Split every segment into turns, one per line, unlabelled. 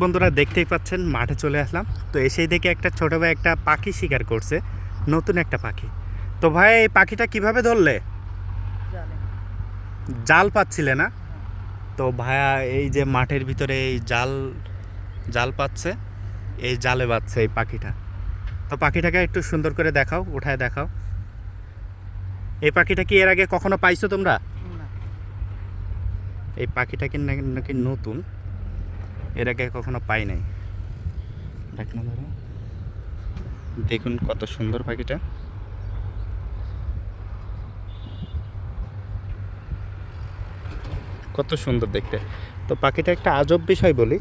বন্ধুরা দেখতেই পাচ্ছেন মাঠে চলে আসলাম। তো এসেই দেখে একটা ছোট ভাই একটা পাখি শিকার করছে, নতুন একটা পাখি। তো ভাই এই পাখিটা কিভাবে ধরলে? জাল পাচ্ছিলে না? তো ভাইয়া এই যে মাঠের ভিতরে এই জাল জাল পাচ্ছে, এই জালে বাচ্ছে এই পাখিটা। তো পাখিটাকে একটু সুন্দর করে দেখাও, উঠায় দেখাও। এই পাখিটা কি এর আগে কখনো পাইছো তোমরা? এই পাখিটা কি নাকি নতুন, এর আগে কখনো পাই নাই। দেখ না ধরো, দেখুন কত সুন্দর পাখিটা, কত সুন্দর দেখতে। তো পাখিটা একটা আজব বিষয় বলি,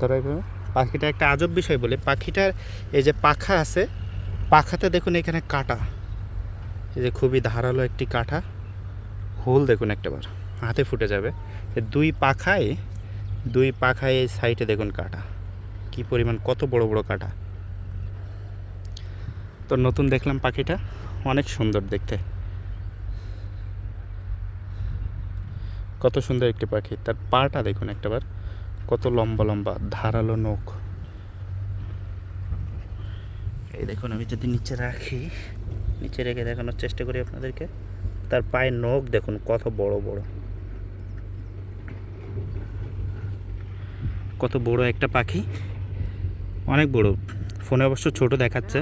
ধরো এইভাবে পাখিটা একটা আজব বিষয় বলি। পাখিটার এই যে পাখা আছে, পাখাতে দেখুন এখানে কাটা, এই যে খুবই ধারালো একটি কাটা, হোল দেখুন একটাবার, হাতে ফুটে যাবে। দুই পাখায় এই সাইডে দেখুন কাটা, কি পরিমাণ, কত বড় বড় কাটা। তো নতুন দেখলাম পাখিটা, অনেক সুন্দর দেখতে, কত সুন্দর একটি পাখি। তার পাটা দেখুন একটাবার, কত লম্বা লম্বা ধারালো নখ। এই দেখুন, আমি যদি নিচে রাখি, নিচে রেখে দেখানোর চেষ্টা করি আপনাদেরকে, তার পায়ের নখ দেখুন কত বড় বড়, কত বড় একটা পাখি, অনেক বড়। ফোনে অবশ্য ছোট দেখাচ্ছে।